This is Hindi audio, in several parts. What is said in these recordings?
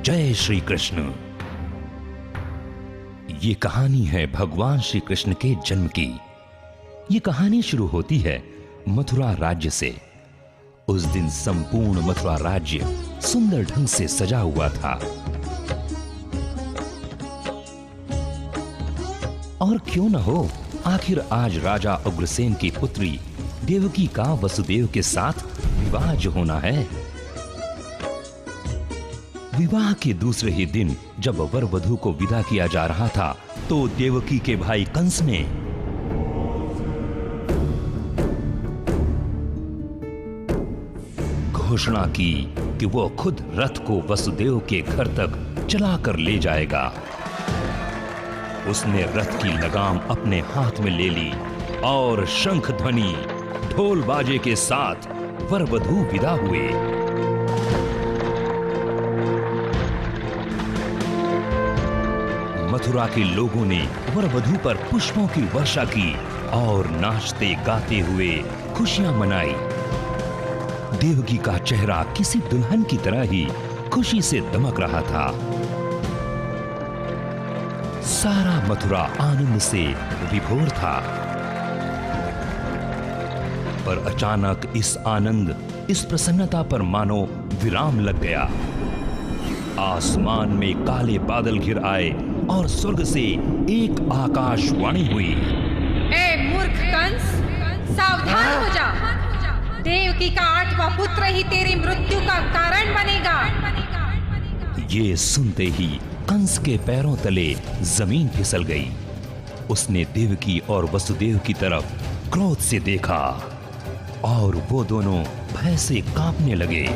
जय श्री कृष्ण। ये कहानी है भगवान श्री कृष्ण के जन्म की। ये कहानी शुरू होती है मथुरा राज्य से। उस दिन संपूर्ण मथुरा राज्य सुंदर ढंग से सजा हुआ था। और क्यों न हो, आखिर आज राजा उग्रसेन की पुत्री देवकी का वसुदेव के साथ विवाह जो होना है। विवाह के दूसरे ही दिन जब वर वधू को विदा किया जा रहा था तो देवकी के भाई कंस ने घोषणा की कि वो खुद रथ को वसुदेव के घर तक चलाकर ले जाएगा। उसने रथ की लगाम अपने हाथ में ले ली और शंख ध्वनि ढोल बाजे के साथ वर वधू विदा हुए। मथुरा के लोगों ने वर वधू पर पुष्पों की वर्षा की और नाचते गाते हुए खुशियां मनाई। देवकी का चेहरा किसी दुल्हन की तरह ही खुशी से दमक रहा था। सारा मथुरा आनंद से विभोर था। पर अचानक इस आनंद, इस प्रसन्नता पर मानो विराम लग गया। आसमान में काले बादल घिर आए और स्वर्ग से एक आकाशवाणी हुई। ए मूर्ख कंस, सावधान हो जा। देवकी का 8वां पुत्र ही तेरी मृत्यु का कारण बनेगा। ये सुनते ही कंस के पैरों तले जमीन फिसल गई। उसने देवकी और वसुदेव की तरफ क्रोध से देखा और वो दोनों भय से कांपने लगे।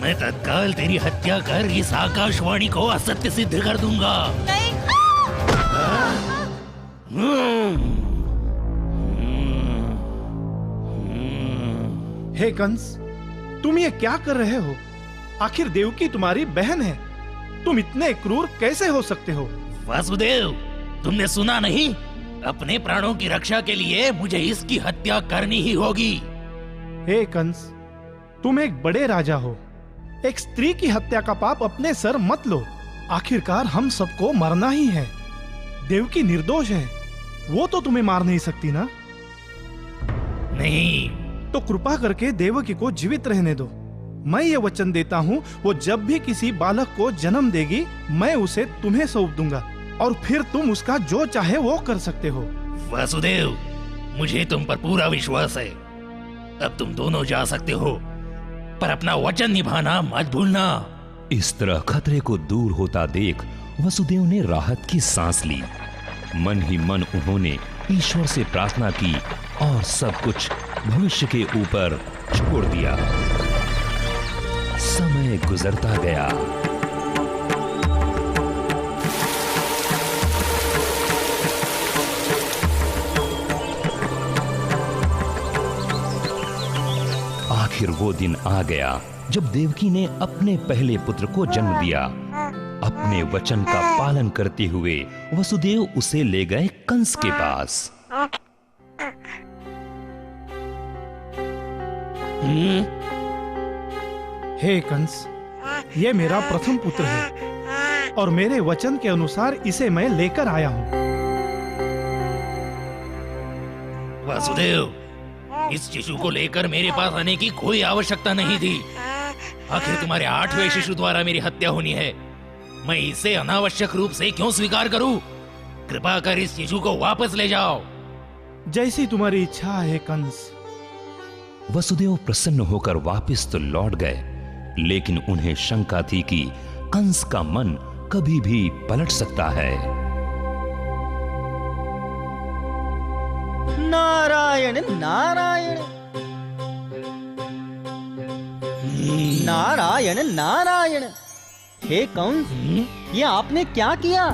मैं तत्काल तेरी हत्या कर इस आकाशवाणी को असत्य सिद्ध कर दूंगा। नहीं। हे कंस, तुम ये क्या कर रहे हो? आखिर देवकी तुम्हारी बहन है। तुम इतने क्रूर कैसे हो सकते हो? वासुदेव, तुमने सुना नहीं? अपने प्राणों की रक्षा के लिए मुझे इसकी हत्या करनी ही होगी। हे कंस, तुम एक बड़े राजा हो। एक स्त्री की हत्या का पाप अपने सर मत लो। आखिरकार हम सबको मरना ही है। देवकी निर्दोष है, वो तो तुम्हें मार नहीं सकती ना। नहीं तो कृपा करके देवकी को जीवित रहने दो। मैं ये वचन देता हूँ, वो जब भी किसी बालक को जन्म देगी मैं उसे तुम्हें सौंप दूंगा और फिर तुम उसका जो चाहे वो कर सकते हो। वासुदेव, मुझे तुम पर पूरा विश्वास है। अब तुम दोनों जा सकते हो, पर अपना वचन निभाना मत भूलना। इस तरह खतरे को दूर होता देख वसुदेव ने राहत की सांस ली। मन ही मन उन्होंने ईश्वर से प्रार्थना की और सब कुछ भविष्य के ऊपर छोड़ दिया। समय गुजरता गया। आखिर वो दिन आ गया जब देवकी ने अपने पहले पुत्र को जन्म दिया। अपने वचन का पालन करते हुए वसुदेव उसे ले गए कंस के पास। हे कंस, ये मेरा प्रथम पुत्र है और मेरे वचन के अनुसार इसे मैं लेकर आया हूँ। वासुदेव, इस शिशु को लेकर मेरे पास आने की कोई आवश्यकता नहीं थी। आखिर तुम्हारे 8वें शिशु द्वारा मेरी हत्या होनी है। मैं इसे अनावश्यक रूप से क्यों स्वीकार करूं? कृपा कर इस शिशु को वापस ले जाओ। जैसी तुम्हारी इच्छा है कंस। वसुदेव प्रसन्न होकर वापस तो लौट गए, लेकिन उन्हें शंका थी कि कंस का मन कभी भी पलट सकता है। नारायण नारायण नारायण नारायण। हे कंस, ये आपने क्या किया?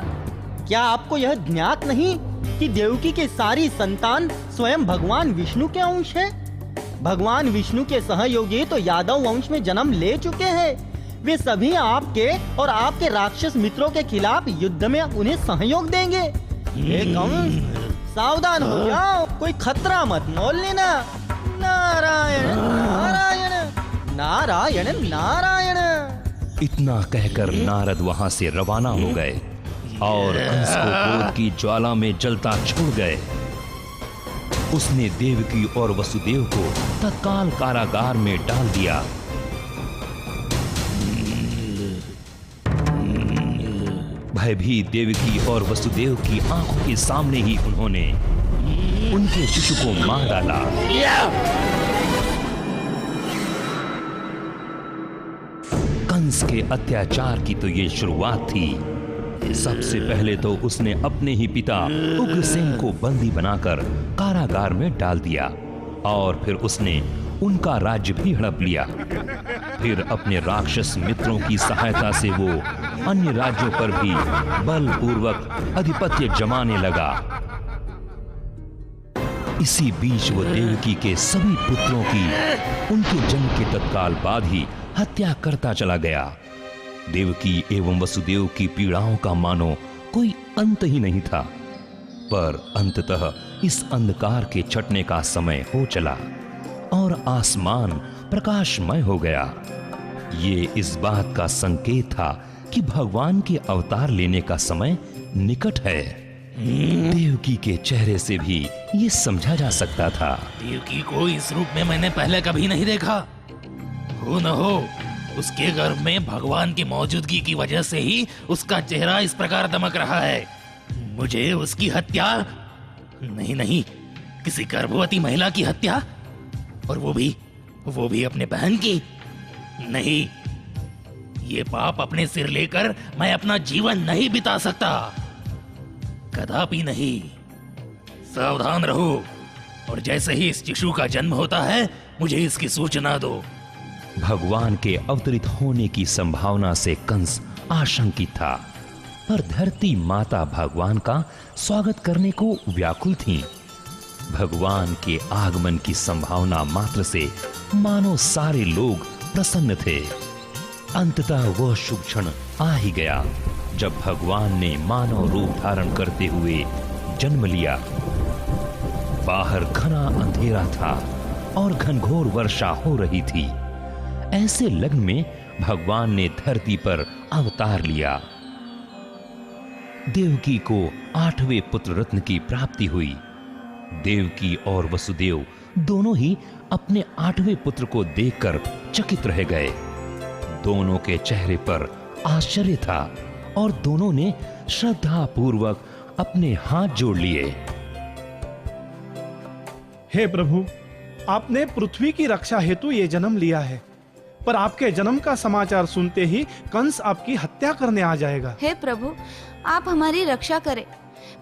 क्या आपको यह ज्ञात नहीं कि देवकी के सारी संतान स्वयं भगवान विष्णु के अंश है? भगवान विष्णु के सहयोगी तो यादव वंश में जन्म ले चुके हैं। वे सभी आपके और आपके राक्षस मित्रों के खिलाफ युद्ध में उन्हें सहयोग देंगे। हे कंस, सावधान हो जाओ। कोई खतरा मत मोल लेना। नारायण नारायण नारायण नारायण। इतना कहकर नारद वहां से रवाना हो गए और कंस को क्रोध की ज्वाला में जलता छोड़ गए। उसने देवकी और वसुदेव को तत्काल कारागार में डाल दिया। भयभीत देवकी और वसुदेव की आंखों के सामने ही उन्होंने उनके शिशु को मार डाला। कंस के अत्याचार की तो ये शुरुआत थी। सबसे पहले तो उसने अपने ही पिता उग्रसेन को बंदी बनाकर कारागार में डाल दिया और फिर उसने उनका राज्य भी हड़प लिया। फिर अपने राक्षस मित्रों की सहायता से वो अन्य राज्यों पर भी बलपूर्वक आधिपत्य जमाने लगा। इसी बीच वो देवकी के सभी पुत्रों की उनके जन्म के तत्काल बाद ही हत्या करता चला गया। देवकी एवं वसुदेव की पीड़ाओं का मानो कोई अंत ही नहीं था। पर अंततः इस अंधकार के छटने का समय हो चला और आसमान प्रकाशमय हो गया। ये इस बात का संकेत था कि भगवान के अवतार लेने का समय निकट है। देवकी के चेहरे से भी ये समझा जा सकता था। देवकी को इस रूप में मैंने पहले कभी नहीं देखा। हो न हो उसके गर्भ में भगवान की मौजूदगी की वजह से ही उसका चेहरा इस प्रकार दमक रहा है। मुझे उसकी हत्या नहीं, किसी गर्भवती महिला की हत्या, और वो भी अपने बहन की नहीं। ये पाप अपने सिर लेकर मैं अपना जीवन नहीं बिता सकता, कदापि नहीं। सावधान रहो और जैसे ही इस शिशु का जन्म होता है मुझे इसकी सूचना दो। भगवान के अवतरित होने की संभावना से कंस आशंकित था, पर धरती माता भगवान का स्वागत करने को व्याकुल थीं। भगवान के आगमन की संभावना मात्र से मानो सारे लोग प्रसन्न थे। अंततः वह शुभ क्षण आ ही गया जब भगवान ने मानव रूप धारण करते हुए जन्म लिया। बाहर घना अंधेरा था और घनघोर वर्षा हो रही थी। ऐसे लग्न में भगवान ने धरती पर अवतार लिया। देवकी को 8वें पुत्र रत्न की प्राप्ति हुई। देवकी और वसुदेव दोनों ही अपने 8वें पुत्र को देखकर चकित रह गए। दोनों के चेहरे पर आश्चर्य था और दोनों ने श्रद्धा पूर्वक अपने हाथ जोड़ लिए। हे प्रभु, आपने पृथ्वी की रक्षा हेतु ये जन्म लिया है, पर आपके जन्म का समाचार सुनते ही कंस आपकी हत्या करने आ जाएगा। हे प्रभु, आप हमारी रक्षा करें,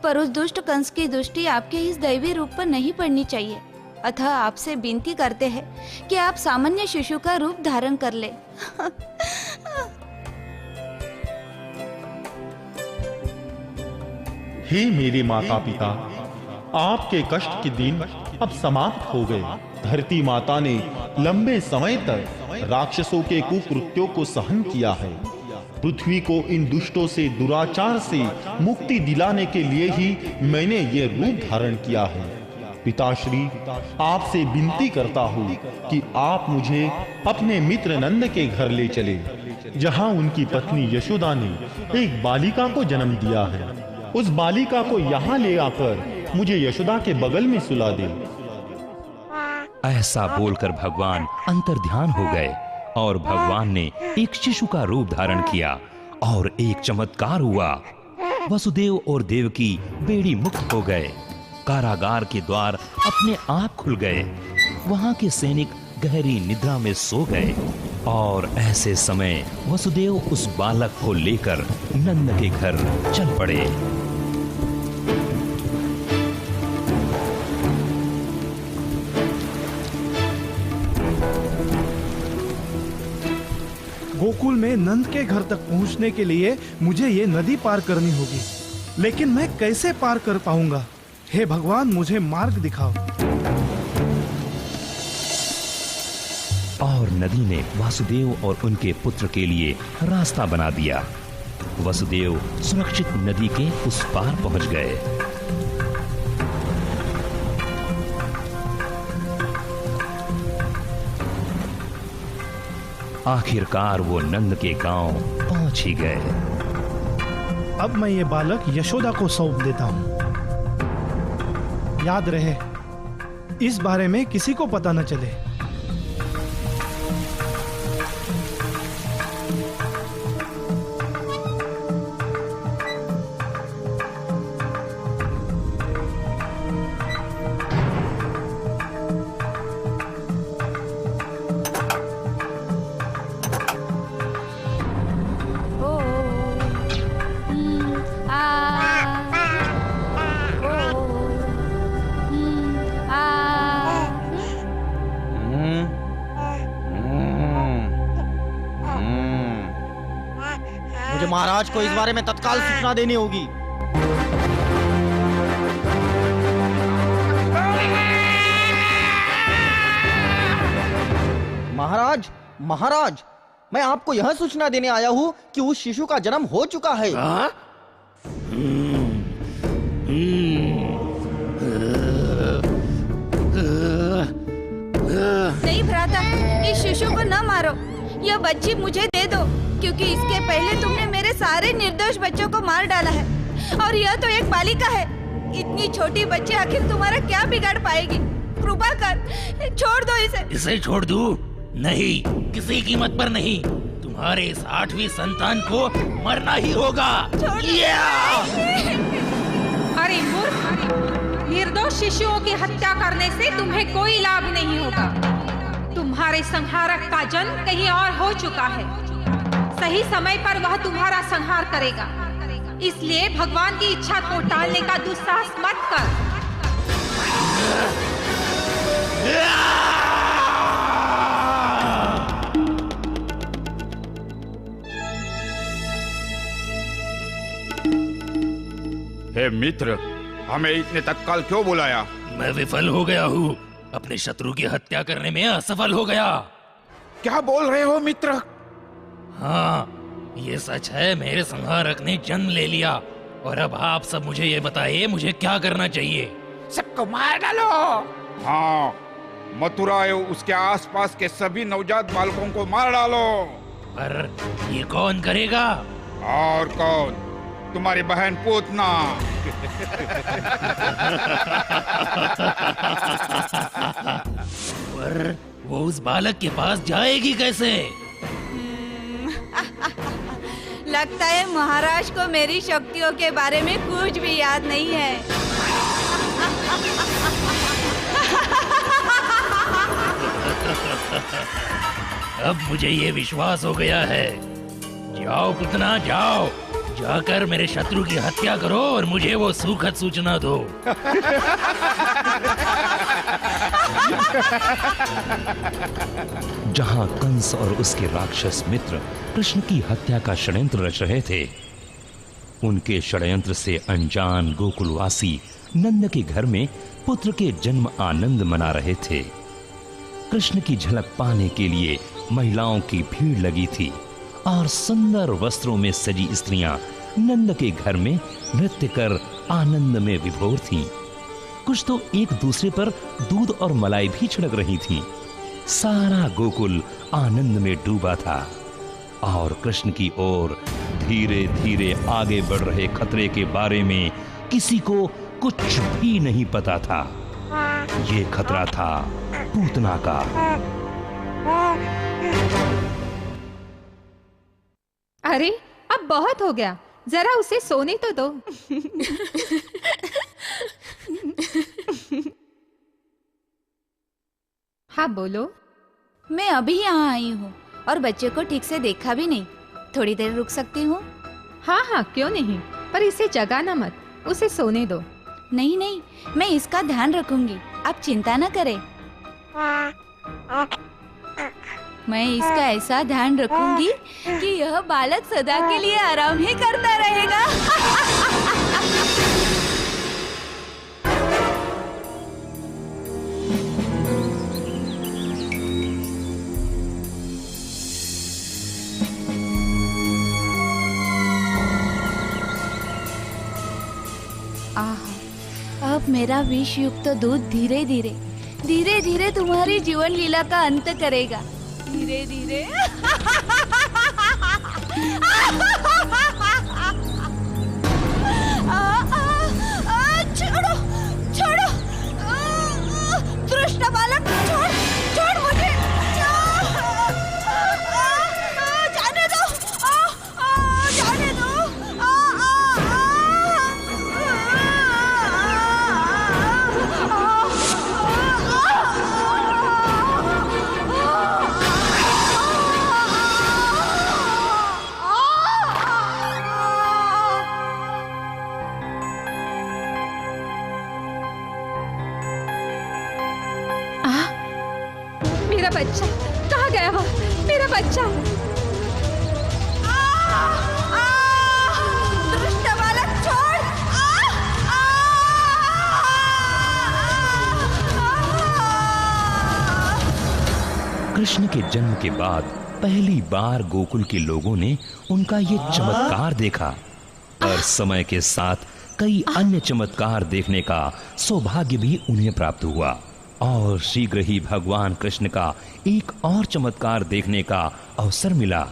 पर उस दुष्ट कंस की दृष्टि आपके इस दैवी रूप पर नहीं पड़नी चाहिए। अतः आपसे विनती करते हैं कि आप सामान्य शिशु का रूप धारण कर ले। हे मेरे माता पिता, आपके कष्ट के दिन अब समाप्त हो गए। धरती माता ने लंबे समय तक राक्षसों के कुकृत्यों को सहन किया है। पृथ्वी को इन दुष्टों से, दुराचार से मुक्ति दिलाने के लिए ही मैंने ये रूप धारण किया है। पिताश्री, आपसे विनती करता हूँ कि आप मुझे अपने मित्र नंद के घर ले चले, जहाँ उनकी पत्नी यशोदा ने एक बालिका को जन्म दिया है। उस बालिका को यहाँ ले आकर मुझे यशोदा के बगल में सुला दे। ऐसा बोलकर भगवान अंतर्ध्यान हो गए और भगवान ने एक शिशु का रूप धारण किया और एक चमत्कार हुआ। वसुदेव और देवकी बेड़ी मुक्त हो गए। कारागार के द्वार अपने आप खुल गए। वहां के सैनिक गहरी निद्रा में सो गए और ऐसे समय वसुदेव उस बालक को लेकर नंद के घर चल पड़े। गोकुल में नंद के घर तक पहुंचने के लिए मुझे ये नदी पार करनी होगी, लेकिन मैं कैसे पार कर पाऊंगा? हे भगवान, मुझे मार्ग दिखाओ। और नदी ने वासुदेव और उनके पुत्र के लिए रास्ता बना दिया। वसुदेव सुरक्षित नदी के उस पार पहुंच गए। आखिरकार वो नंद के गांव पहुंच ही गए। अब मैं ये बालक यशोदा को सौंप देता हूँ। याद रहे, इस बारे में किसी को पता न चले। मुझे महाराज को इस बारे में तत्काल सूचना देनी होगी। महाराज, महाराज, मैं आपको यह सूचना देने आया हूँ कि उस शिशु का जन्म हो चुका है। नहीं भ्राता, इस शिशु को न मारो। यह बच्ची मुझे दे दो, क्योंकि इसके पहले तुमने मेरे सारे निर्दोष बच्चों को मार डाला है, और यह तो एक बालिका है। इतनी छोटी बच्ची आखिर तुम्हारा क्या बिगाड़ पाएगी? कृपा कर छोड़ दो इसे। इसे छोड़ दूं? नहीं, किसी कीमत पर नहीं। तुम्हारे इस 8वीं संतान को मरना ही होगा। अरे मूर्ख, निर्दोष शिशुओं की हत्या करने से तुम्हें कोई लाभ नहीं होगा। तुम्हारे संहारक का जन्म कहीं और हो चुका है। सही समय पर वह तुम्हारा संहार करेगा। इसलिए भगवान की इच्छा को टालने का दुस्साहस मत कर। हे मित्र, हमें इतने तत्काल क्यों बुलाया? मैं विफल हो गया हूँ। अपने शत्रु की हत्या करने में असफल हो गया। क्या बोल रहे हो मित्र? हाँ, ये सच है। मेरे संहारक ने जन्म ले लिया। और अब आप सब मुझे ये बताइए, मुझे क्या करना चाहिए? सबको मार डालो। हाँ, मथुरा एवं उसके आसपास के सभी नवजात बालकों को मार डालो। पर ये कौन करेगा? और कौन? तुम्हारी बहन पूतना। पर वो उस बालक के पास जाएगी कैसे? लगता है महाराज को मेरी शक्तियों के बारे में कुछ भी याद नहीं है। अब मुझे ये विश्वास हो गया है। जाओ पुतना, जाओ, जाकर मेरे शत्रु की हत्या करो और मुझे वो सुखद सूचना दो। जहां कंस और उसके राक्षस मित्र कृष्ण की हत्या का षड्यंत्र रच रहे थे, उनके षड्यंत्र से अनजान गोकुलवासी नंद के घर में पुत्र के जन्म आनंद मना रहे थे। कृष्ण की झलक पाने के लिए महिलाओं की भीड़ लगी थी और सुंदर वस्त्रों में सजी स्त्रियां नंद के घर में नृत्य कर आनंद में विभोर थीं। कुछ तो एक दूसरे पर दूध और मलाई भी छिड़क रही थीं। सारा गोकुल आनंद में डूबा था और कृष्ण की ओर धीरे धीरे आगे बढ़ रहे खतरे के बारे में किसी को कुछ भी नहीं पता था। ये खतरा था पूतना का। अरे अब बहुत हो गया, जरा उसे सोने तो दो। हाँ बोलो। मैं अभी यहाँ आई हूँ और बच्चे को ठीक से देखा भी नहीं। थोड़ी देर रुक सकती हूँ? हाँ हाँ क्यों नहीं, पर इसे जगाना मत, उसे सोने दो। नहीं नहीं, मैं इसका ध्यान रखूंगी, आप चिंता न करें। मैं इसका ऐसा ध्यान रखूंगी कि यह बालक सदा के लिए आराम ही करता रहेगा। अब मेरा विष युक्त दूध धीरे धीरे तुम्हारी जीवन लीला का अंत करेगा। धीरे धीरे। छोड़ो छोड़ो, दुष्ट बालक, छोड़ छोड़ मुझे, जाने दो, जाने दो। मेरा बच्चा कहाँ गया वो? मेरा बच्चा! दुष्ट बालक, छोड़! कृष्ण के जन्म के बाद पहली बार गोकुल के लोगों ने उनका ये चमत्कार देखा और समय के साथ कई अन्य चमत्कार देखने का सौभाग्य भी उन्हें प्राप्त हुआ और शीघ्र ही भगवान कृष्ण का एक और चमत्कार देखने का अवसर मिला।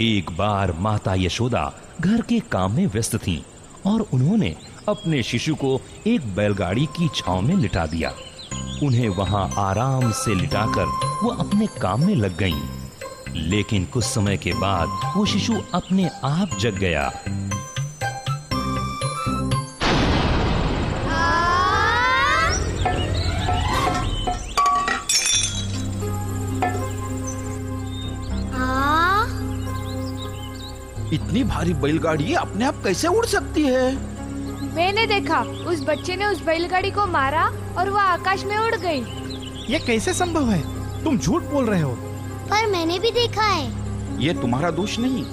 एक बार माता यशोदा घर के काम में व्यस्त थीं और उन्होंने अपने शिशु को एक बैलगाड़ी की छांव में लिटा दिया। उन्हें वहां आराम से लिटाकर वो अपने काम में लग गईं। लेकिन कुछ समय के बाद वो शिशु अपने आप जग गया। इतनी भारी बैलगाड़ी अपने आप कैसे उड़ सकती है? मैंने देखा, उस बच्चे ने उस बैलगाड़ी को मारा और वह आकाश में उड़ गई। ये कैसे संभव है? तुम झूठ बोल रहे हो। पर मैंने भी देखा है। ये तुम्हारा दोष नहीं,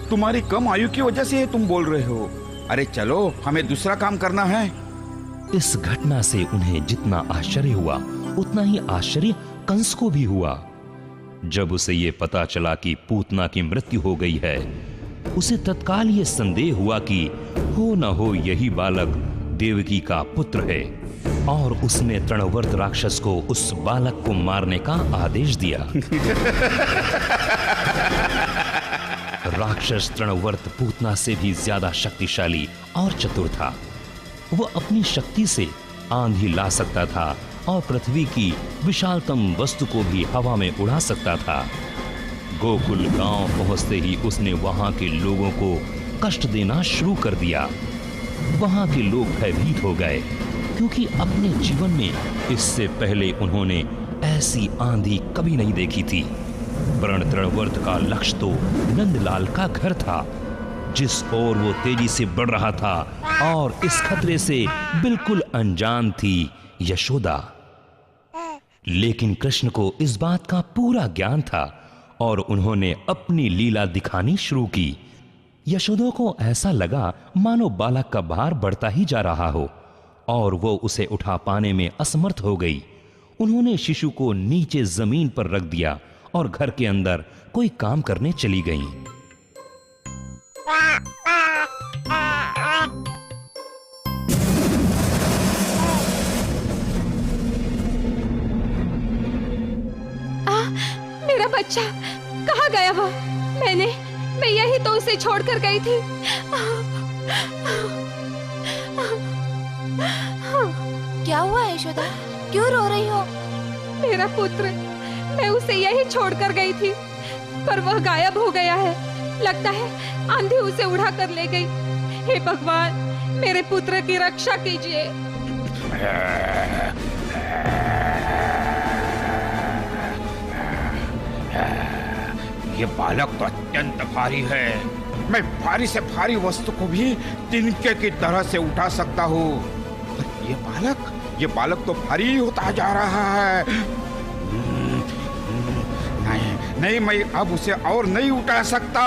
तुम्हारी कम आयु की वजह से तुम बोल रहे हो। अरे चलो, हमें दूसरा काम करना है। इस घटना से उन्हें जितना आश्चर्य हुआ उतना ही आश्चर्य कंस को भी हुआ। जब उसे ये पता चला कि पूतना की मृत्यु हो गई है, उसे तत्काल ये संदेह हुआ कि हो न हो यही बालक देवकी का पुत्र है और उसने तृणवर्त राक्षस को उस बालक को मारने का आदेश दिया। राक्षस तृणवर्त पूतना से भी ज्यादा शक्तिशाली और चतुर था। वह अपनी शक्ति से आंधी ला सकता था और पृथ्वी की विशालतम वस्तु को भी हवा में उड़ा सकता था। गोकुल गांव पहुंचते ही उसने वहां के लोगों को कष्ट देना शुरू कर दिया। वहां के लोग भयभीत हो गए क्योंकि अपने जीवन में इससे पहले उन्होंने ऐसी आंधी कभी नहीं देखी थी। वर्ण तृणवर्त का लक्ष्य तो नंदलाल का घर था, जिस ओर वो तेजी से बढ़ रहा था, और इस खतरे से बिल्कुल अनजान थी यशोदा। लेकिन कृष्ण को इस बात का पूरा ज्ञान था और उन्होंने अपनी लीला दिखानी शुरू की। यशोदा को ऐसा लगा मानो बालक का भार बढ़ता ही जा रहा हो और वो उसे उठा पाने में असमर्थ हो गई। उन्होंने शिशु को नीचे जमीन पर रख दिया और घर के अंदर कोई काम करने चली गईं। मेरा बच्चा कहाँ गया वो? मैं यही तो उसे छोड़कर गई थी। क्या हुआ यशोदा? क्यों रो रही हो? मेरा पुत्र, मैं उसे यही छोड़कर गई थी, पर वह गायब हो गया है। लगता है आंधी उसे उड़ा कर ले गई। हे भगवान, मेरे पुत्र की रक्षा कीजिए। ये बालक तो अत्यंत भारी है। मैं भारी से भारी वस्तु को भी तिनके की तरह से उठा सकता हूँ, पर ये बालक तो भारी होता जा रहा है। नहीं, मैं अब उसे और नहीं उठा सकता।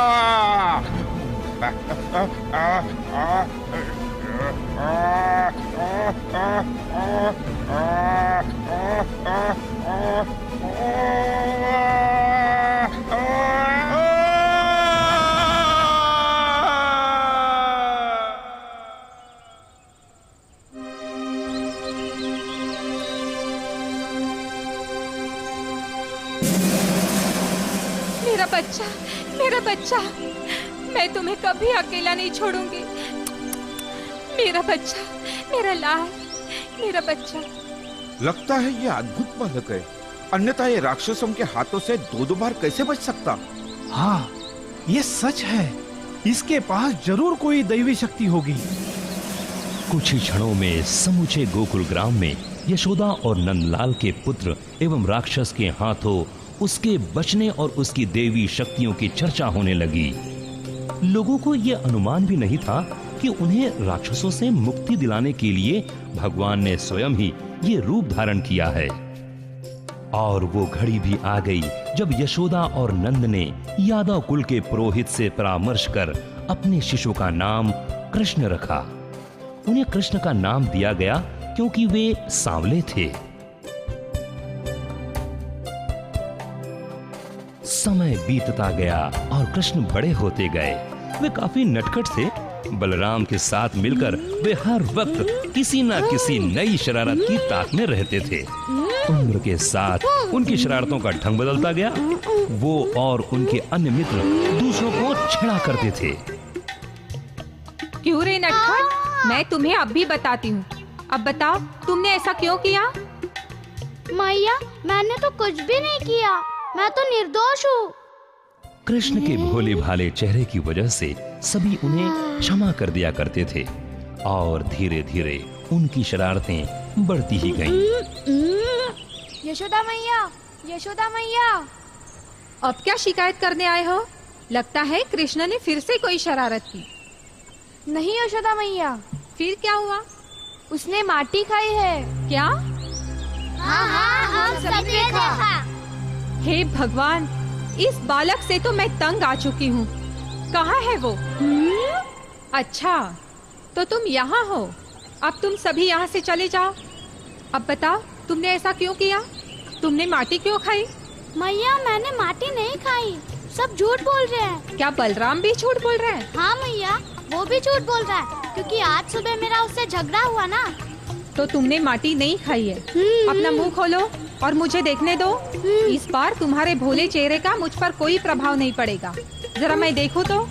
बच्चा, मेरा बच्चा, मैं तुम्हें कभी अकेला नहीं छोड़ूंगी। मेरा बच्चा, मेरा लाल, मेरा बच्चा। लगता है ये अद्भुत बालक है, अन्यथा ये राक्षसों के हाथों से दो बार कैसे बच सकता? हाँ, ये सच है। इसके पास जरूर कोई दैवी शक्ति होगी। कुछ ही क्षणों में समूचे गोकुल ग्राम में यशोदा और नंदलाल के पुत्र एवं राक्षस के हाथों उसके बचने और उसकी देवी शक्तियों की चर्चा होने लगी। लोगों को यह अनुमान भी नहीं था कि उन्हें राक्षसों से मुक्ति दिलाने के लिए भगवान ने स्वयं ही ये रूप धारण किया है। और वो घड़ी भी आ गई जब यशोदा और नंद ने यादव कुल के पुरोहित से परामर्श कर अपने शिशु का नाम कृष्ण रखा। उन्हें कृष्ण का नाम दिया गया क्योंकि वे सांवले थे। समय बीतता गया और कृष्ण बड़े होते गए। वे काफी नटखट थे। बलराम के साथ मिलकर वे हर वक्त किसी न किसी नई शरारत की ताक में रहते थे। उम्र के साथ उनकी शरारतों का ढंग बदलता गया। वो और उनके अन्य मित्र दूसरों को छेड़ा करते थे। क्यों रे नटखट? मैं तुम्हें अब भी बताती हूँ। अब बताओ, तुमने ऐसा क्यों किया? मैया, मैंने तो कुछ भी नहीं किया, मैं तो निर्दोष हूँ। कृष्ण के भोले भाले चेहरे की वजह से सभी उन्हें क्षमा कर दिया करते थे और धीरे धीरे उनकी शरारतें बढ़ती ही गईं। यशोदा मैया, यशोदा मैया। अब क्या शिकायत करने आए हो? लगता है कृष्ण ने फिर से कोई शरारत की। नहीं यशोदा मैया। फिर क्या हुआ? उसने माटी खाई है। क्या? हाँ हाँ, हम सबने देखा। हे भगवान, इस बालक से तो मैं तंग आ चुकी हूँ। कहाँ है वो? अच्छा, तो तुम यहाँ हो। अब तुम सभी यहाँ से चले जाओ। अब बताओ, तुमने ऐसा क्यों किया? तुमने माटी क्यों खाई? मैया, मैंने माटी नहीं खाई, सब झूठ बोल रहे हैं। क्या बलराम भी झूठ बोल रहा है? हाँ मैया, वो भी झूठ बोल रहा है, क्योंकि आज सुबह मेरा उससे झगड़ा हुआ ना। तो तुमने माटी नहीं खाई है? अपना मुंह खोलो और मुझे देखने दो। इस बार तुम्हारे भोले चेहरे का मुझ पर कोई प्रभाव नहीं पड़ेगा। जरा मैं देखूं तो।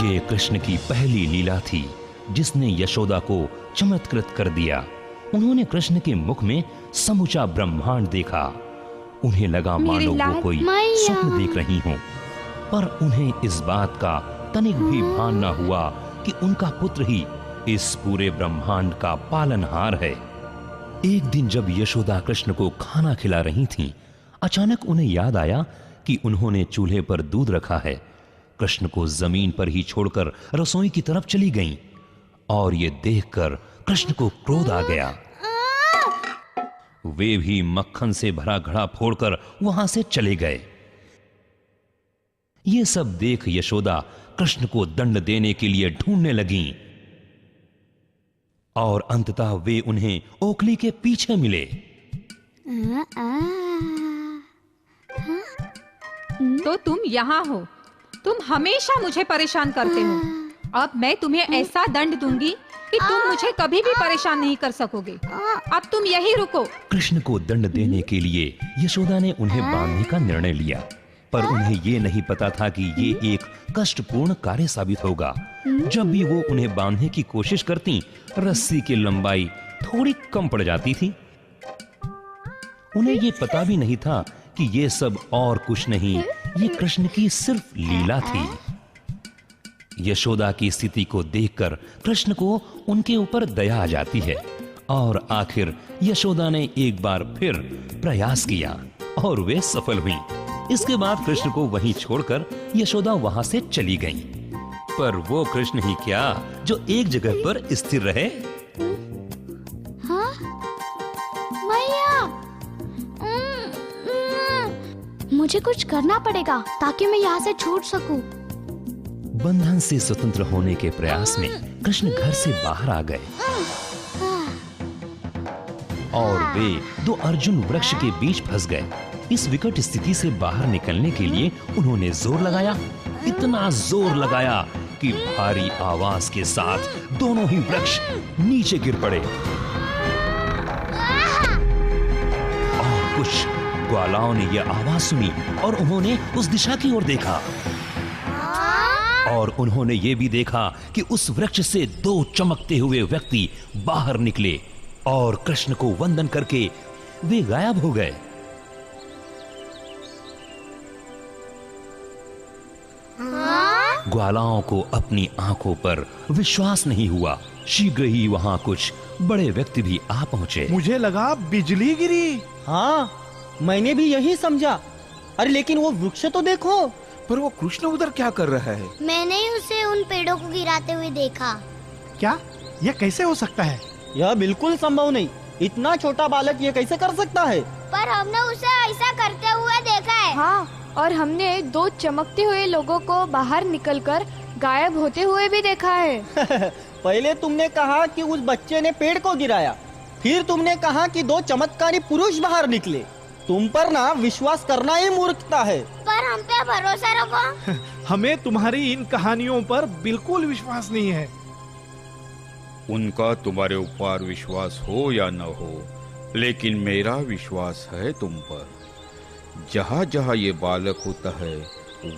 ये कृष्ण की पहली लीला थी जिसने यशोदा को चमत्कृत कर दिया। उन्होंने कृष्ण के मुख में समूचा ब्रह्मांड देखा। उन्हें लगा मानो वो कोई स्वप्न देख रही हों, पर उन्हें इस बात का तनिक भी भान न हुआ कि उनका पुत्र ही इस पूरे ब्रह्मांड का पालनहार है। एक दिन जब यशोदा कृष्ण को खाना खिला रही थीं, अचानक उन्हें याद आया कि उन्होंने चूल्हे पर दूध रखा है। कृष्ण को जमीन पर ही छोड़कर रसोई की तरफ चली गईं और ये देखकर कृष्ण को क्रोध आ गया। वे भी मक्खन से भरा घड़ा फोड़कर वहां से चले गए। ये सब देख यशोदा कृष्ण को दंड देने के लिए ढूंढने लगीं और अंततः वे उन्हें ओखली के पीछे मिले। तो तुम यहाँ हो। तुम हमेशा मुझे परेशान करते हो। अब मैं तुम्हें ऐसा दंड दूंगी कि तुम मुझे कभी भी परेशान नहीं कर सकोगे। अब तुम यही रुको। कृष्ण को दंड देने के लिए यशोदा ने उन्हें बांधने का निर्णय लिया, पर उन्हें ये नहीं पता था कि ये एक कष्टपूर्ण कार्य साबित होगा। जब भी वो उन्हें बांधने की कोशिश करती, रस्सी की लंबाई थोड़ी कम पड़ जाती थी। उन्हें ये पता भी नहीं था कि ये सब और कुछ नहीं, ये कृष्ण की सिर्फ लीला थी। यशोदा की स्थिति को देखकर कृष्ण को उनके ऊपर दया आ जाती है और आखिर यशोदा ने एक बार फिर प्रयास किया और वे सफल हुई। इसके बाद कृष्ण को वहीं छोड़कर यशोदा वहां से चली गईं। पर वो कृष्ण ही क्या जो एक जगह पर स्थिर रहे। हाँ? मैया, मुझे कुछ करना पड़ेगा ताकि मैं यहाँ से छूट सकूं। बंधन से स्वतंत्र होने के प्रयास में कृष्ण घर से बाहर आ गए और वे दो अर्जुन वृक्ष के बीच फंस गए। इस विकट स्थिति से बाहर निकलने के लिए उन्होंने जोर लगाया, इतना जोर लगाया कि भारी आवाज के साथ दोनों ही वृक्ष नीचे गिर पड़े और कुछ ग्वालाओं ने यह आवाज सुनी और उन्होंने उस दिशा की ओर देखा। और उन्होंने ये भी देखा कि उस वृक्ष से 2 चमकते हुए व्यक्ति बाहर निकले और कृष्ण को वंदन करके वे गायब हो गए। ग्वालाओं को अपनी आंखों पर विश्वास नहीं हुआ। शीघ्र ही वहां कुछ बड़े व्यक्ति भी आ पहुंचे। मुझे लगा बिजली गिरी। हाँ, मैंने भी यही समझा। अरे लेकिन वो वृक्ष तो देखो। पर वो कृष्ण उधर क्या कर रहा है? मैंने ही उसे उन पेड़ों को गिराते हुए देखा। क्या यह कैसे हो सकता है? यह बिल्कुल संभव नहीं। इतना छोटा बालक ये कैसे कर सकता है? पर हमने उसे ऐसा करते हुए देखा है। हाँ, और हमने 2 चमकते हुए लोगों को बाहर निकलकर गायब होते हुए भी देखा है। पहले तुमने कहा कि उस बच्चे ने पेड़ को गिराया, फिर तुमने कहा कि 2 चमत्कारी पुरुष बाहर निकले। तुम पर ना विश्वास करना ही मूर्खता है। पर हम पे भरोसा रखो। हमें तुम्हारी इन कहानियों पर बिल्कुल विश्वास नहीं है। उनका तुम्हारे ऊपर विश्वास हो या न हो, लेकिन मेरा विश्वास है तुम पर। जहाँ जहाँ ये बालक होता है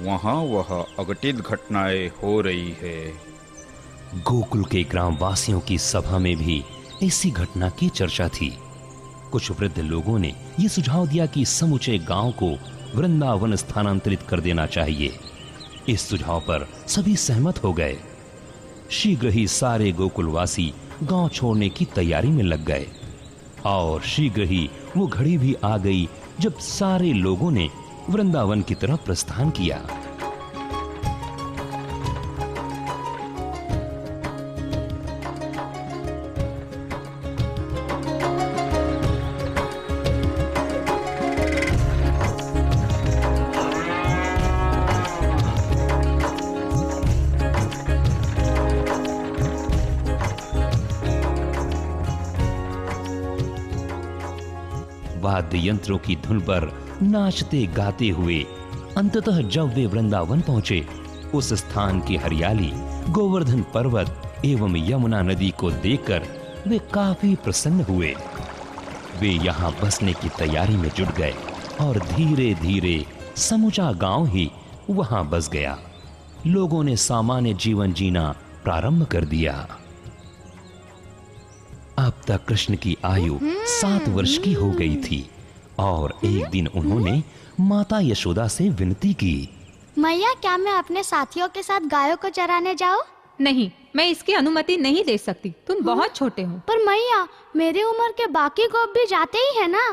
वहाँ वह अघटित घटनाएं हो रही है। गोकुल के ग्रामवासियों की सभा में भी इसी घटना की चर्चा थी। कुछ वृद्ध लोगों ने यह सुझाव दिया कि समूचे गांव को वृंदावन स्थानांतरित कर देना चाहिए। इस सुझाव पर सभी सहमत हो गए। शीघ्र ही सारे गोकुलवासी गांव छोड़ने की तैयारी में लग गए और शीघ्र ही वो घड़ी भी आ गई जब सारे लोगों ने वृंदावन की तरफ प्रस्थान किया। वाद्य यंत्रों की धुन पर नाचते गाते हुए अंततः जब वे वृंदावन पहुंचे, उस स्थान की हरियाली, गोवर्धन पर्वत एवं यमुना नदी को देखकर वे काफी प्रसन्न हुए। वे यहाँ बसने की तैयारी में जुट गए और धीरे धीरे समूचा गांव ही वहां बस गया। लोगों ने सामान्य जीवन जीना प्रारंभ कर दिया। अब तक कृष्ण की आयु 7 वर्ष की हो गई थी और एक दिन उन्होंने माता यशोदा से विनती की, मैया, क्या मैं अपने साथियों के साथ गायों को चराने जाऊं? नहीं, मैं इसकी अनुमति नहीं दे सकती। तुम बहुत छोटे हो। पर मैया, मेरी उम्र के बाकी गोप भी जाते ही है ना?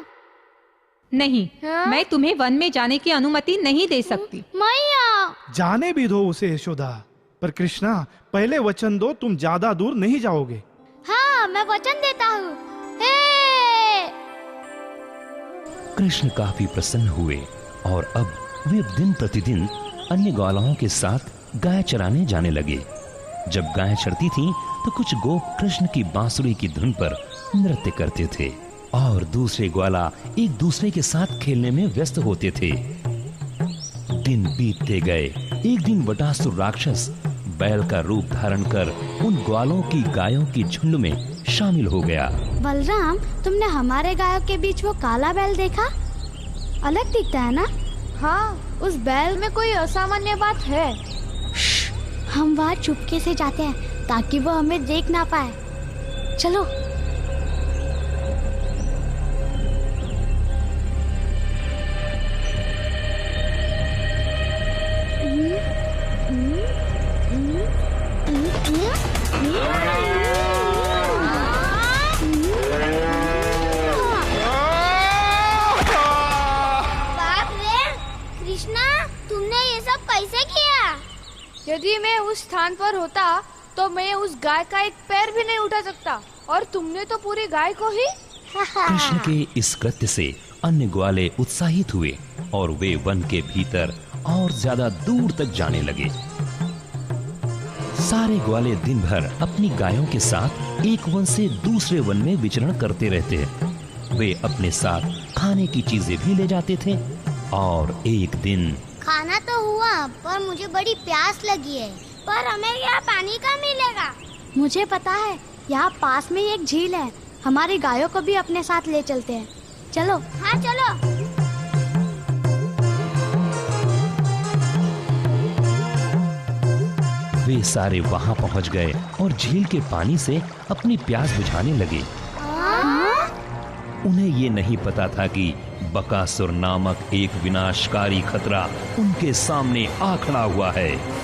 नहीं, मैं तुम्हें वन में जाने की अनुमति नहीं दे सकती। मैया, जाने भी दो उसे यशोदा, पर कृष्णा पहले वचन दो, तुम ज्यादा दूर नहीं जाओगे। हाँ, मैं वचन देता हूँ। कृष्ण काफी प्रसन्न हुए और अब वे दिन प्रतिदिन अन्य ग्वालाओं के साथ गाय चराने जाने लगे। जब गाय चरती थीं, तो कुछ गोप कृष्ण की बांसुरी की धुन पर नृत्य करते थे और दूसरे ग्वाला एक दूसरे के साथ खेलने में व्यस्त होते थे। दिन बीतते गए। एक दिन वटासुर राक्षस बैल का रूप धारण कर उन ग्वालों की गायों की झुंड में शामिल हो गया। बलराम, तुमने हमारे गायों के बीच वो काला बैल देखा? अलग दिखता है ना? हाँ, उस बैल में कोई असामान्य बात है। हम वहाँ चुपके से जाते हैं ताकि वो हमें देख ना पाए। चलो। यदि मैं उस स्थान पर होता तो मैं उस गाय का एक पैर भी नहीं उठा सकता, और तुमने तो पूरी गाय को ही। कृष्ण के इस कृत्य से अन्य ग्वाले उत्साहित हुए और वे वन के भीतर और ज्यादा दूर तक जाने लगे। सारे ग्वाले दिन भर अपनी गायों के साथ एक वन से दूसरे वन में विचरण करते रहते हैं। वे अपने साथ खाने की चीजें भी ले जाते थे और एक दिन खाना तो हुआ, पर मुझे बड़ी प्यास लगी है। पर हमें यहाँ पानी कहाँ मिलेगा? मुझे पता है, यहाँ पास में एक झील है। हमारी गायों को भी अपने साथ ले चलते हैं। चलो। हाँ, चलो। वे सारे वहां पहुंच गए और झील के पानी से अपनी प्यास बुझाने लगे। उन्हें ये नहीं पता था कि बकासुर नामक एक विनाशकारी खतरा उनके सामने आ खड़ा हुआ है।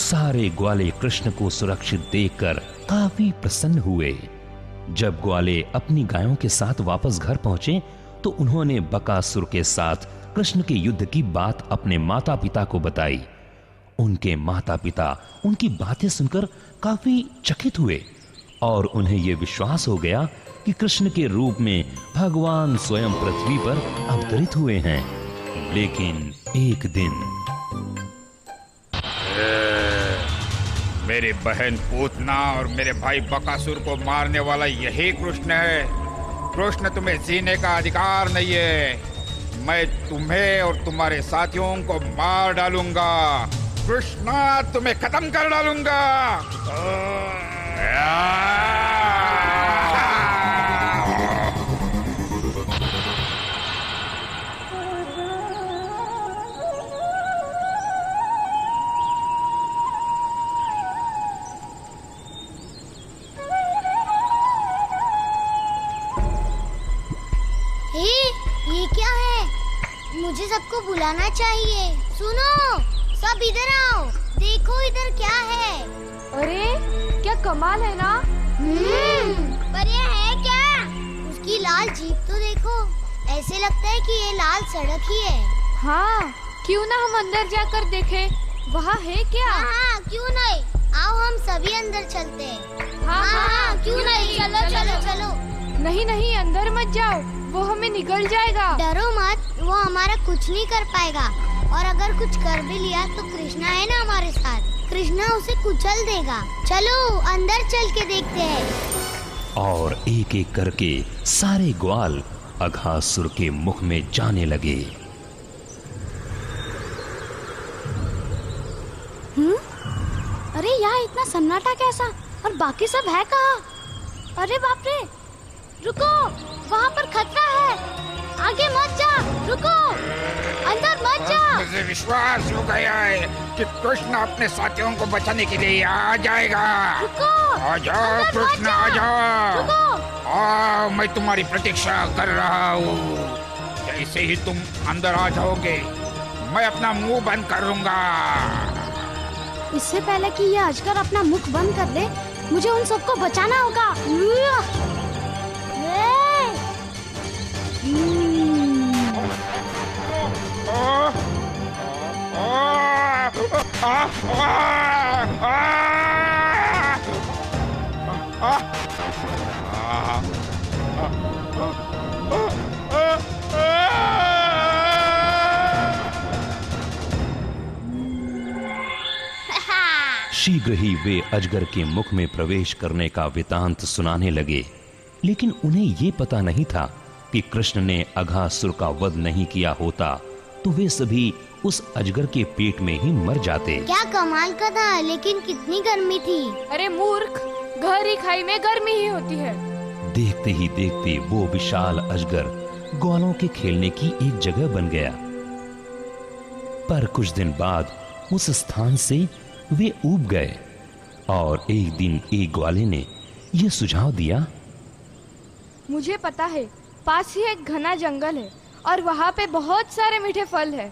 सारे ग्वाले कृष्ण को सुरक्षित देखकर काफी प्रसन्न हुए। जब ग्वाले अपनी गायों के साथ वापस घर पहुंचे तो उन्होंने बकासुर के साथ कृष्ण के युद्ध की बात अपने माता पिता को बताई। उनके माता पिता उनकी बातें सुनकर काफी चकित हुए और उन्हें यह विश्वास हो गया कि कृष्ण के रूप में भगवान स्वयं पृथ्वी पर अवतरित हुए हैं। लेकिन एक दिन मेरी बहन पूतना और मेरे भाई बकासुर को मारने वाला यही कृष्ण है। कृष्ण तुम्हें जीने का अधिकार नहीं है। मैं तुम्हें और तुम्हारे साथियों को मार डालूंगा। कृष्ण तुम्हें खत्म कर डालूंगा। ये क्या है? मुझे सबको बुलाना चाहिए। सुनो, सब इधर आओ। देखो इधर क्या है। अरे क्या कमाल है ना। पर ये है क्या? उसकी लाल जीप तो देखो, ऐसे लगता है कि ये लाल सड़क ही है। हाँ, क्यों ना हम अंदर जाकर देखें, वहाँ है क्या? हाँ, क्यों नहीं। आओ हम सभी अंदर चलते हैं। हाँ, क्यों नहीं। चलो चलो चलो। नहीं नहीं, अंदर मत जाओ, वो हमें निगल जाएगा। डरो मत, वो हमारा कुछ नहीं कर पाएगा। और अगर कुछ कर भी लिया तो कृष्णा है ना हमारे साथ। कृष्णा उसे कुचल देगा। चलो अंदर चल के देखते हैं। और एक एक करके सारे ग्वाल अघासुर के मुख में जाने लगे। अरे यहाँ इतना सन्नाटा कैसा? और बाकी सब है कहाँ? अरे बाप रे, रुको, वहाँ पर खतरा है। आगे मत जा, रुको, अंदर मत जा। मुझे विश्वास हो गया है कि कृष्ण अपने साथियों को बचाने के लिए आ जाएगा। रुको, आ जाओ कृष्ण, आ जाओ। रुको। आओ, मैं तुम्हारी प्रतीक्षा कर रहा हूँ। जैसे ही तुम अंदर आ जाओगे मैं अपना मुंह बंद करूंगा। इससे पहले कि ये अजगर अपना मुख बंद कर दे, मुझे उन सबको बचाना होगा। शीघ्र ही वे अजगर के मुख में प्रवेश करने का वृतांत सुनाने लगे। लेकिन उन्हें ये पता नहीं था कि कृष्ण ने अघासुर का वध नहीं किया होता तो वे सभी उस अजगर के पेट में ही मर जाते। क्या कमाल का था, लेकिन कितनी गर्मी थी। अरे मूर्ख, गहरी खाई में गर्मी ही होती है। देखते ही देखते वो विशाल अजगर ग्वालों के खेलने की एक जगह बन गया। पर कुछ दिन बाद उस स्थान से वे ऊब गए और एक दिन एक ग्वाले ने यह सुझाव दिया। मुझे पता है, पास ही एक घना जंगल है और वहाँ पे बहुत सारे मीठे फल है।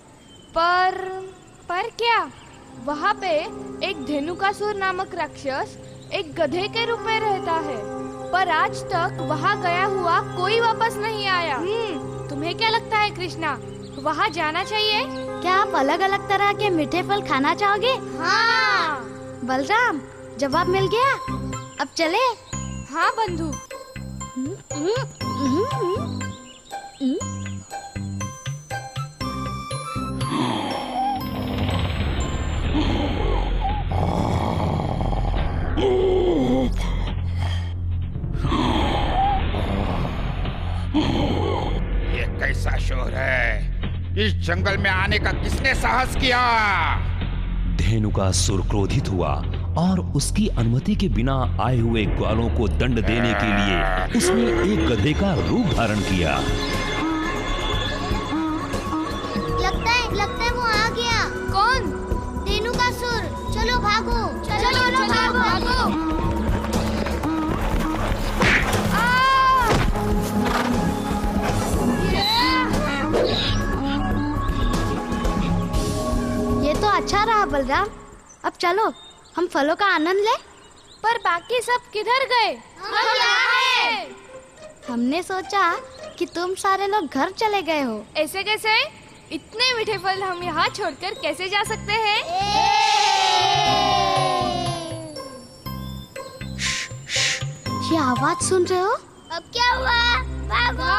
पर क्या? वहाँ पे एक धेनुकासुर नामक राक्षस एक गधे के रूप में रहता है, पर आज तक वहाँ गया हुआ कोई वापस नहीं आया। तुम्हें क्या लगता है कृष्णा, वहाँ जाना चाहिए? क्या आप अलग अलग तरह के मीठे फल खाना चाहोगे? हाँ। बलराम, जवाब मिल गया। अब चले? हाँ बंधु। ये कैसा शोर है? इस जंगल में आने का किसने साहस किया? धेनुकासुर क्रोधित हुआ और उसकी अनुमति के बिना आए हुए ग्वालों को दंड देने के लिए उसने एक गधे का रूप धारण किया। लगता है वो आ गया। कौन? धेनुकासुर। चलो भागो, चलो भागो। ये तो अच्छा रहा बलराम। अब चलो हम फलों का आनंद ले। पर बाकी सब किधर गए? हम यहाँ हैं। हमने सोचा कि तुम सारे लोग घर चले गए हो। ऐसे कैसे? इतने मीठे फल हम यहाँ छोड़कर कैसे जा सकते हैं? ये आवाज सुन रहे हो? अब क्या हुआ? भागो!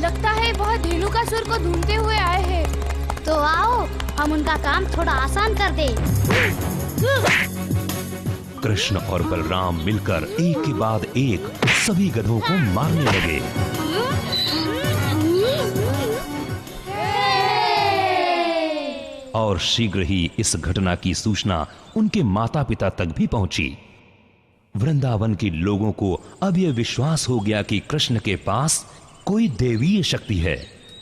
लगता है वह धेनुकासुर को ढूंढते हुए आए हैं। तो आओ हम उनका काम थोड़ा आसान कर दे। कृष्ण और बलराम मिलकर एक के बाद एक सभी गधों को मारने लगे। और शीघ्र ही इस घटना की सूचना उनके माता पिता तक भी पहुंची। वृंदावन के लोगों को अब यह विश्वास हो गया कि कृष्ण के पास कोई दैवीय शक्ति है,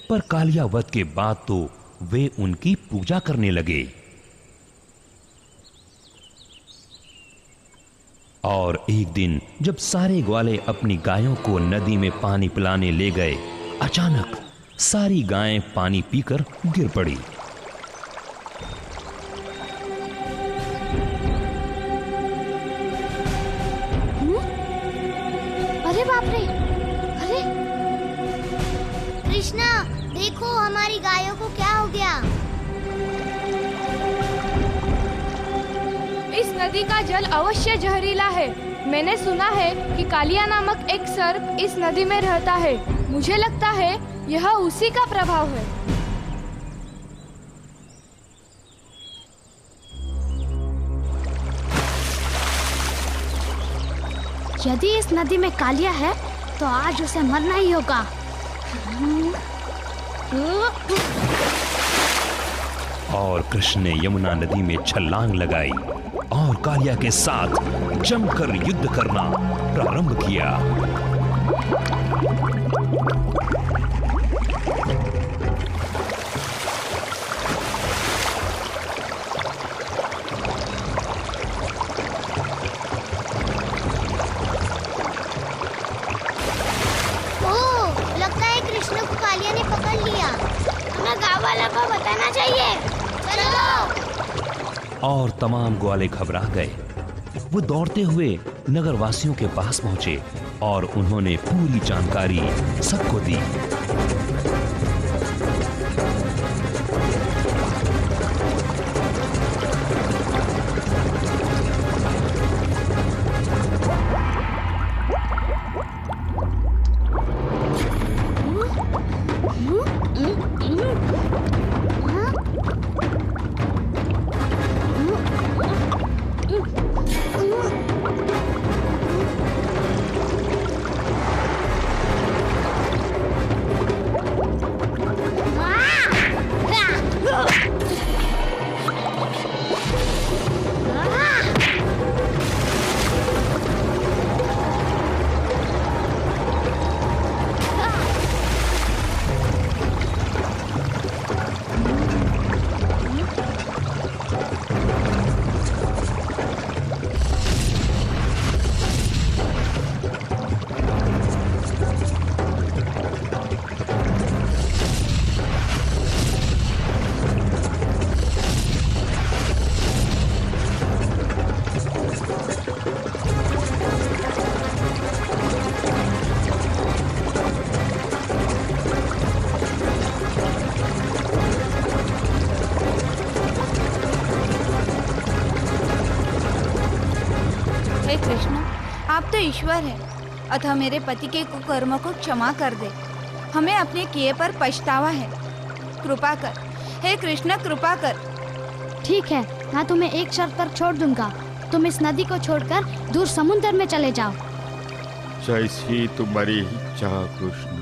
पर कालिया वध के बाद तो वे उनकी पूजा करने लगे। और एक दिन जब सारे ग्वाले अपनी गायों को नदी में पानी पिलाने ले गए, अचानक सारी गायें पानी पीकर गिर पड़ी। अरे बाप रे! अरे कृष्णा, देखो हमारी गायों को क्या हो गया। इस नदी का जल अवश्य जहरीला है। मैंने सुना है कि कालिया नामक एक सर्प इस नदी में रहता है। मुझे लगता है यह उसी का प्रभाव है। यदि इस नदी में कालिया है तो आज उसे मरना ही होगा। और कृष्ण ने यमुना नदी में छलांग लगाई और कालिया के साथ जमकर युद्ध करना प्रारंभ किया। को बताना चाहिए। चलो। और तमाम ग्वाले घबरा गए। वो दौड़ते हुए नगरवासियों के पास पहुंचे और उन्होंने पूरी जानकारी सबको दी। आप तो ईश्वर है, अतः मेरे पति के कुकर्मों को क्षमा कर दे। हमें अपने किए पर पछतावा है। कृपा कर, हे कृष्ण कृपा कर। ठीक है, मैं तुम्हें एक शर्त पर छोड़ दूंगा। तुम इस नदी को छोड़कर दूर समुद्र में चले जाओ। जैसी तुम्हारी इच्छा कृष्ण।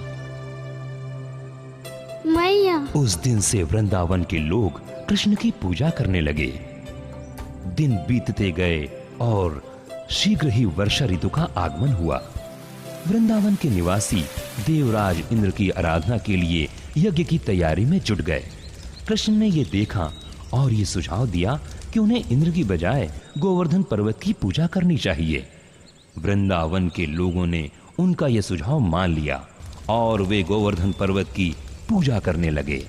मैया। उस दिन से वृंदावन के लोग कृष्ण की पूजा करने लगे। दिन बीतते गए और शीघ्र ही वर्षा ऋतु का आगमन हुआ। वृंदावन के निवासी देवराज इंद्र की आराधना के लिए यज्ञ की तैयारी में जुट गए। कृष्ण ने यह देखा और ये सुझाव दिया कि उन्हें इंद्र की बजाय गोवर्धन पर्वत की पूजा करनी चाहिए। वृंदावन के लोगों ने उनका यह सुझाव मान लिया और वे गोवर्धन पर्वत की पूजा करने लगे।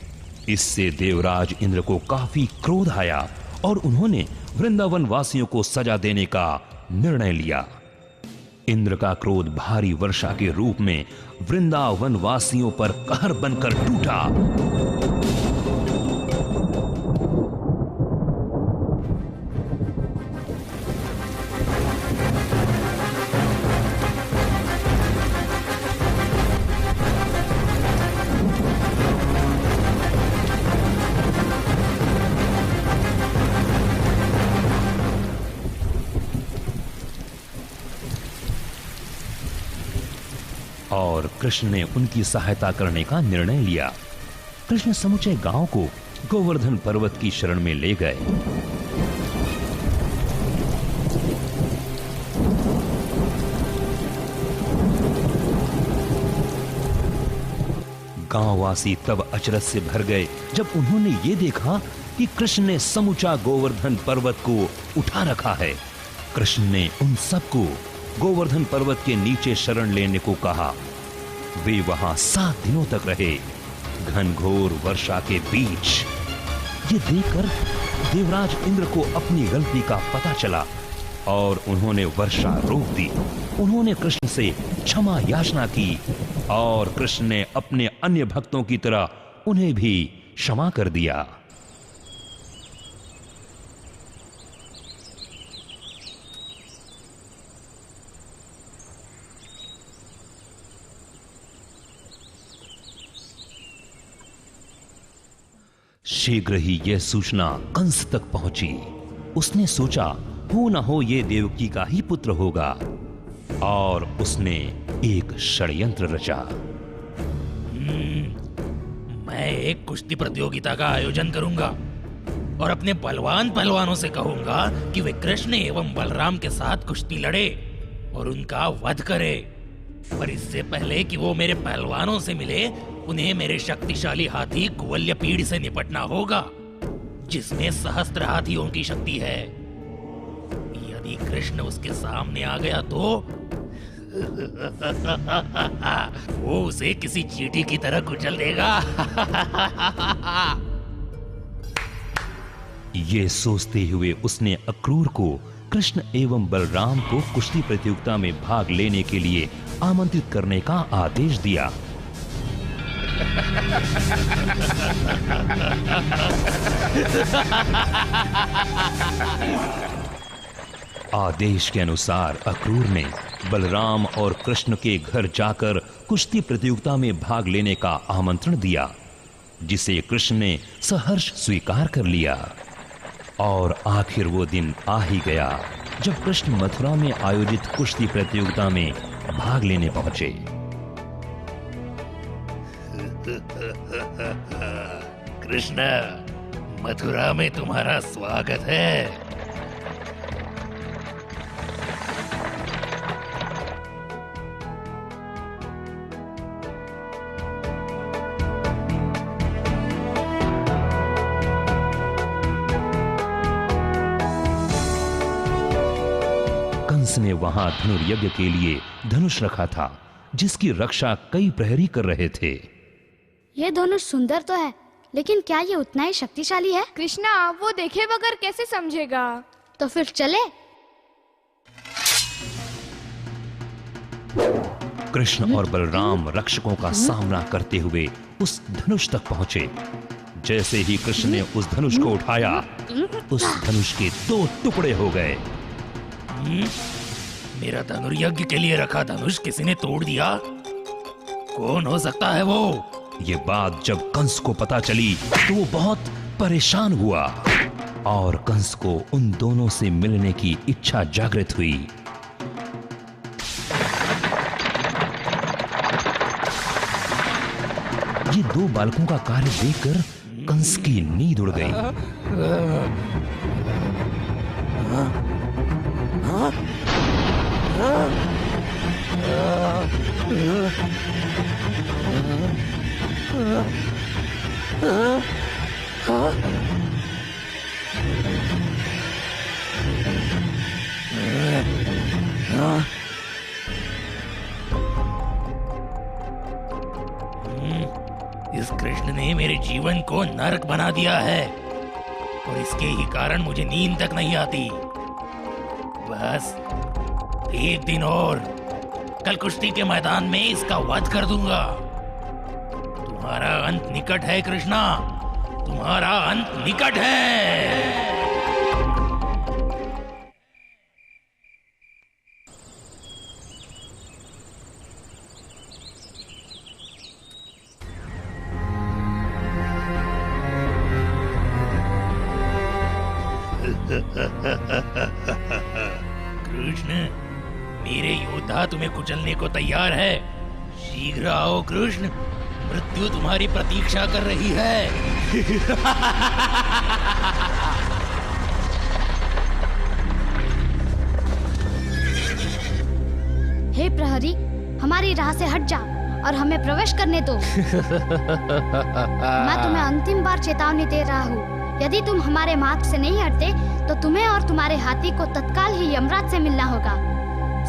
इससे देवराज इंद्र को काफी क्रोध आया और उन्होंने वृंदावन वासियों को सजा देने का निर्णय लिया। इंद्र का क्रोध भारी वर्षा के रूप में वृंदावन वासियों पर कहर बनकर टूटा। और कृष्ण ने उनकी सहायता करने का निर्णय लिया। कृष्ण समूचे गांव को गोवर्धन पर्वत की शरण में ले गए। गांववासी तब अचरज से भर गए जब उन्होंने ये देखा कि कृष्ण ने समूचा गोवर्धन पर्वत को उठा रखा है। कृष्ण ने उन सबको गोवर्धन पर्वत के नीचे शरण लेने को कहा। वे वहां 7 दिनों तक रहे, घनघोर वर्षा के बीच। ये देखकर देवराज इंद्र को अपनी गलती का पता चला और उन्होंने वर्षा रोक दी। उन्होंने कृष्ण से क्षमा याचना की और कृष्ण ने अपने अन्य भक्तों की तरह उन्हें भी क्षमा कर दिया। शीघ्र ही यह सूचना कंस तक पहुंची। उसने सोचा हो न हो ये देवकी का ही पुत्र होगा और उसने एक षड्यंत्र रचा। मैं एक कुश्ती प्रतियोगिता का आयोजन करूंगा और अपने बलवान पहलवानों से कहूंगा कि वे कृष्ण एवं बलराम के साथ कुश्ती लड़े और उनका वध करे। पर इससे पहले कि वो मेरे पहलवानों से मिले, उन्हें मेरे शक्तिशाली हाथी कुवल्यपीड़ से निपटना होगा, जिसमें सहस्त्र हाथियों की शक्ति है। यदि कृष्ण उसके सामने आ गया तो वो उसे किसी चींटी की तरह कुचल देगा। ये सोचते हुए उसने अक्रूर को कृष्ण एवं बलराम को कुश्ती प्रतियोगिता में भाग लेने के लिए आमंत्रित करने का आदेश दिया। आदेश के अनुसार अक्रूर ने बलराम और कृष्ण के घर जाकर कुश्ती प्रतियोगिता में भाग लेने का आमंत्रण दिया, जिसे कृष्ण ने सहर्ष स्वीकार कर लिया। और आखिर वो दिन आ ही गया जब कृष्ण मथुरा में आयोजित कुश्ती प्रतियोगिता में भाग लेने पहुंचे। कृष्ण, मथुरा में तुम्हारा स्वागत है। कंस ने वहां धनुर्यज्ञ के लिए धनुष रखा था, जिसकी रक्षा कई प्रहरी कर रहे थे। ये धनुष सुंदर तो है, लेकिन क्या ये उतना ही शक्तिशाली है? कृष्णा वो देखे बगैर कैसे समझेगा? तो फिर चले। कृष्ण और बलराम रक्षकों का सामना करते हुए उस धनुष तक पहुंचे। जैसे ही कृष्ण ने उस धनुष को उठाया, उस धनुष के 2 टुकड़े हो गए। मेरा धनुर्यज्ञ के लिए रखा धनुष किसी ने तोड़ दिया। कौन हो सकता है वो? ये बात जब कंस को पता चली तो वो बहुत परेशान हुआ। और कंस को उन दोनों से मिलने की इच्छा जागृत हुई। ये दो बालकों का कार्य देखकर कंस की नींद उड़ गई। इस कृष्ण ने मेरे जीवन को नरक बना दिया है और इसके ही कारण मुझे नींद तक नहीं आती। बस एक दिन और, कल कुश्ती के मैदान में इसका वध कर दूंगा। तुम्हारा अंत निकट है कृष्णा, तुम्हारा अंत निकट है। कृष्ण, मेरे योद्धा तुम्हें कुचलने को तैयार है। शीघ्र आओ कृष्ण, मृत्यु तुम्हारी प्रतीक्षा कर रही है। हे प्रहरी, हमारी राह से हट जा और हमें प्रवेश करने दो। मैं तुम्हें अंतिम बार चेतावनी दे रहा हूँ, यदि तुम हमारे मार्ग से नहीं हटते तो तुम्हें और तुम्हारे हाथी को तत्काल ही यमराज से मिलना होगा,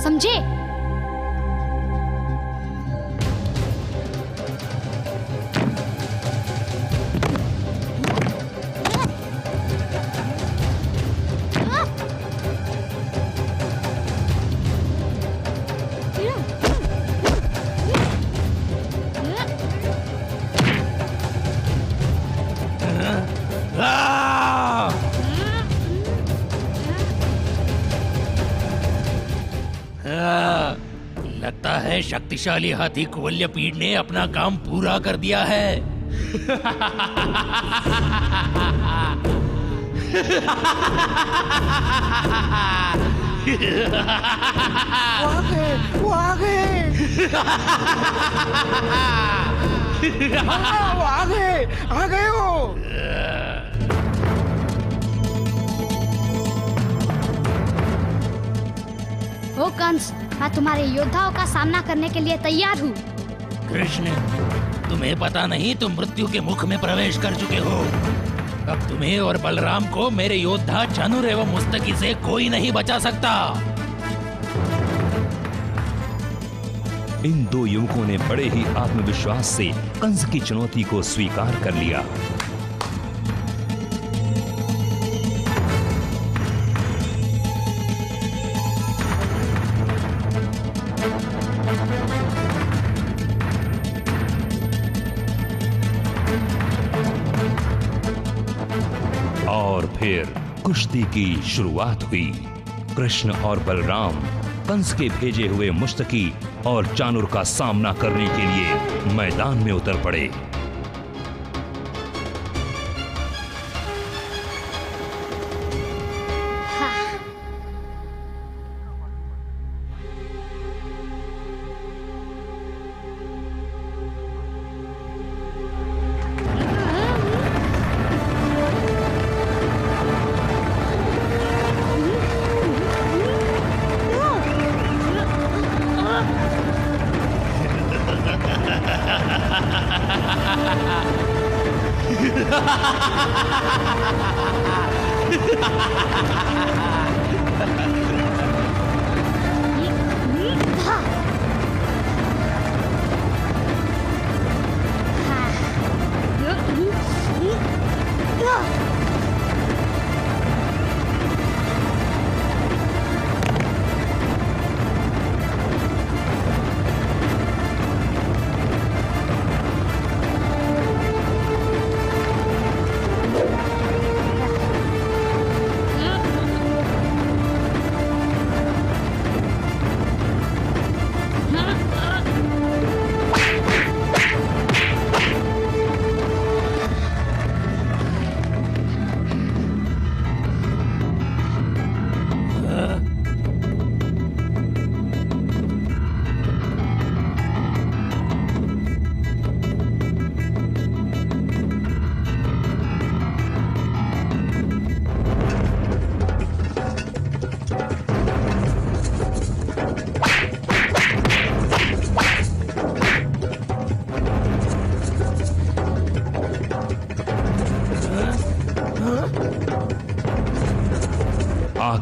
समझे? लगता है शक्तिशाली हाथी कुवल्यपीड ने अपना काम पूरा कर दिया है। वो आ गए वो। ओ कंस, मैं तुम्हारे योद्धाओं का सामना करने के लिए तैयार हूँ। कृष्ण, तुम्हें पता नहीं तुम मृत्यु के मुख में प्रवेश कर चुके हो। अब तुम्हें और बलराम को मेरे योद्धा चनुर एवं मुस्तकी से कोई नहीं बचा सकता। इन दो युवकों ने बड़े ही आत्मविश्वास से कंस की चुनौती को स्वीकार कर लिया। और फिर कुश्ती की शुरुआत हुई। कृष्ण और बलराम कंस के भेजे हुए मुस्तकी और चाणूर का सामना करने के लिए मैदान में उतर पड़े।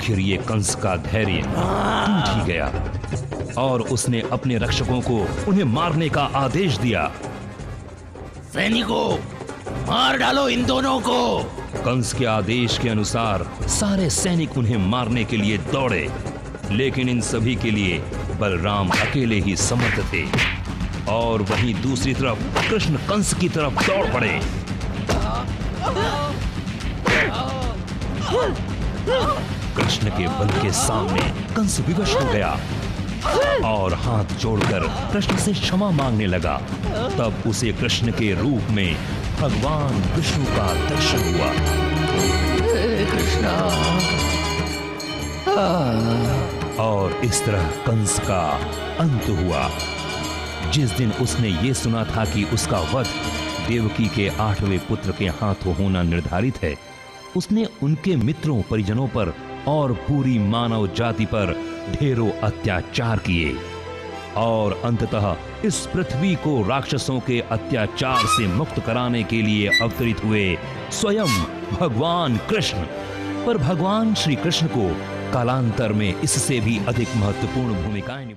आखिर ये कंस का धैर्य टूट ही गया और उसने अपने रक्षकों को उन्हें मारने का आदेश दिया। सैनिकों, मार डालो इन दोनों को। कंस के आदेश के अनुसार सारे सैनिक उन्हें मारने के लिए दौड़े, लेकिन इन सभी के लिए बलराम अकेले ही समर्थ थे। और वहीं दूसरी तरफ कृष्ण कंस की तरफ दौड़ पड़े। कृष्ण के बल के सामने कंस विवश हो गया और हाथ जोड़कर कृष्ण से क्षमा मांगने लगा। तब उसे कृष्ण के रूप में भगवान विष्णु का दर्शन हुआ। कृष्णा। और इस तरह कंस का अंत हुआ। जिस दिन उसने ये सुना था कि उसका वध देवकी के 8वें पुत्र के हाथों होना निर्धारित है, उसने उनके मित्रों, परिजनों पर और पूरी मानव जाति पर ढेरों अत्याचार किए और अंततः इस पृथ्वी को राक्षसों के अत्याचार से मुक्त कराने के लिए अवतरित हुए स्वयं भगवान कृष्ण। पर भगवान श्री कृष्ण को कालांतर में इससे भी अधिक महत्वपूर्ण भूमिकाएं